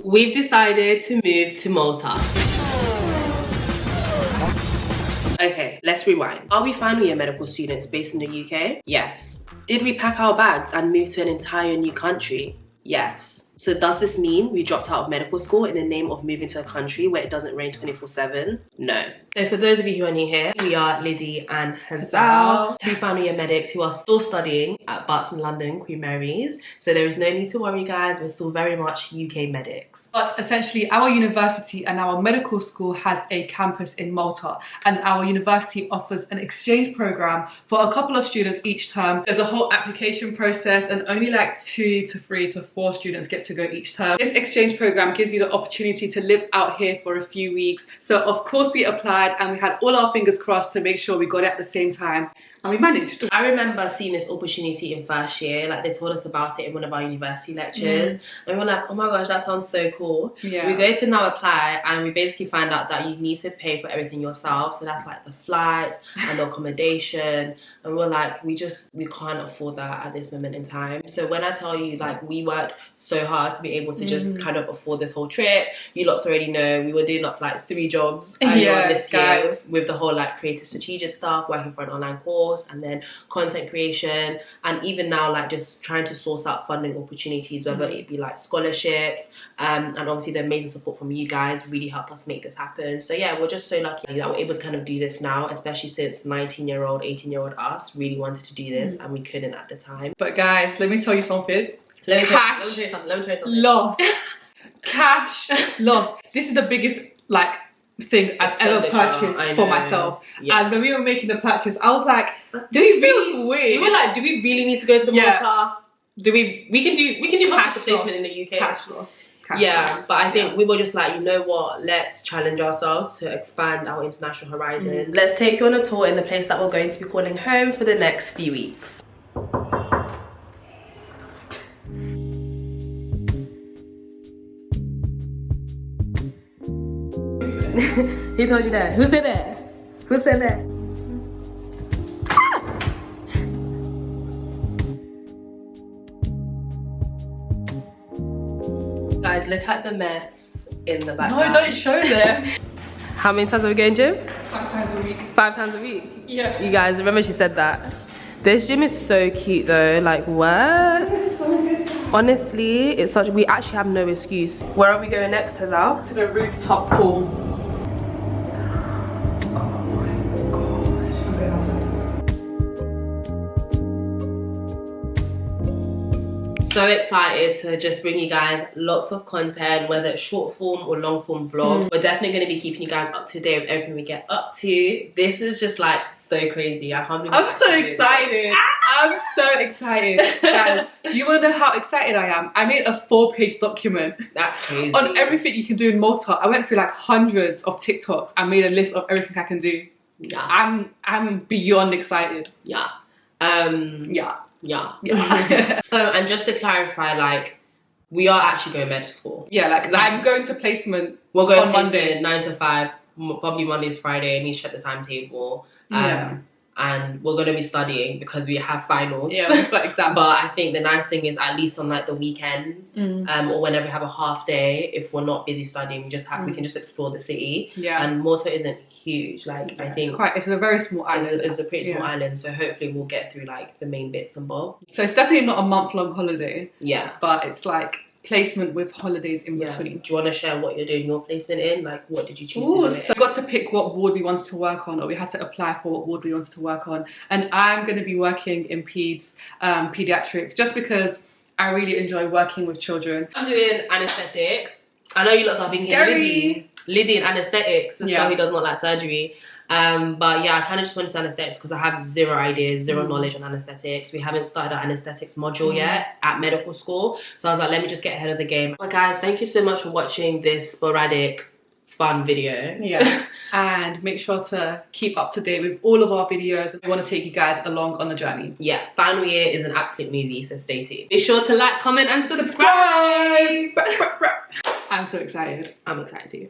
We've decided to move to Malta. Okay, let's rewind. Are we final year medical students based in the UK? Yes. Did we pack our bags and move to an entire new country? Yes. So does this mean we dropped out of medical school in the name of moving to a country where it doesn't rain 24/7? No. So for those of you who are new here, we are Lydie and Hazal, two final year medics who are still studying at Barts in London, Queen Mary's. So there is no need to worry, guys. We're still very much UK medics. But essentially, our university and our medical school has a campus in Malta, and our university offers an exchange program for a couple of students each term. There's a whole application process, and only like 2 to 3 to 4 students get to go each term. This exchange program gives you the opportunity to live out here for a few weeks. So of course we applied, and we had all our fingers crossed to make sure we got it at the same time, and we managed. I remember seeing this opportunity in first year, like they told us about it in one of our university lectures, and we were like, oh my gosh, that sounds so cool. Yeah. We go to now apply, and we basically find out that you need to pay for everything yourself. So that's like the flights and the accommodation, and we're like, we can't afford that at this moment in time. So when I tell you, like, we worked so hard to be able to just kind of afford this whole trip. You lots already know we were doing up like 3 jobs this year with the whole like creative strategic stuff, working for an online course, and then content creation, and even now like just trying to source out funding opportunities, whether it be like scholarships, and obviously the amazing support from you guys really helped us make this happen. So yeah, we're just so lucky that we're able to kind of do this now, especially since 19-year-old, 18-year-old us really wanted to do this and we couldn't at the time. But guys, let me tell you something. Let me tell you something. Loss. Cash loss. This is the biggest like thing I've ever purchased for myself. Yeah. And when we were making the purchase, I was like, this feels weird. We were like, do we really need to go to Malta? Do we can do cash placement in the UK. Cash loss. But I think we were just like, you know what, let's challenge ourselves to expand our international horizon. Let's take you on a tour in the place that we're going to be calling home for the next few weeks. Who told you that? Who said that? Who said that? Guys, look at the mess in the background. No, don't show them. How many times are we going gym? 5 times a week. 5 times a week? Yeah. You guys, remember she said that? This gym is so cute though, like what? It's so good. Honestly, it's such, we actually have no excuse. Where are we going next, Hazal? To the rooftop pool. So excited to just bring you guys lots of content, whether it's short form or long form vlogs. We're definitely going to be keeping you guys up to date with everything we get up to. This is just like so crazy. I can't believe I'm so excited. I'm so excited. Guys, do you want to know how excited I am? I made a 4-page document. That's crazy. On everything you can do in Malta. I went through like hundreds of TikToks and made a list of everything I can do. Yeah. I'm beyond excited. Yeah. Yeah. And just to clarify, like, we are actually going med school. Yeah, like I'm going to placement. We're going on Monday, 9 to 5, probably Mondays, Friday. I need to check the timetable. And we're going to be studying because we have finals. Yeah, we've got exams. But I think the nice thing is, at least on like the weekends, or whenever we have a half day, if we're not busy studying, we just have we can just explore the city. Yeah. And Malta isn't huge. Like I think it's a very small island. It's a pretty small island. So hopefully we'll get through like the main bits and bobs. So it's definitely not a month-long holiday. Yeah. But it's like placement with holidays in between. Do you want to share what you're doing your placement in? Like, what did you choose to do? So we got to pick what ward we wanted to work on, or we had to apply for what ward we wanted to work on. And I'm going to be working in pediatrics, just because I really enjoy working with children. I'm doing anaesthetics. I know you lots are thinking Lydie in anaesthetics, the stuff who does not like surgery. But yeah, I kind of just went to anaesthetics because I have zero ideas, zero knowledge on anaesthetics. We haven't started our anaesthetics module yet at medical school. So I was like, let me just get ahead of the game. But guys, thank you so much for watching this sporadic, fun video. Yeah. And make sure to keep up to date with all of our videos. We want to take you guys along on the journey. Yeah, final year is an absolute movie, so stay tuned. Be sure to like, comment and subscribe. I'm so excited. I'm excited too.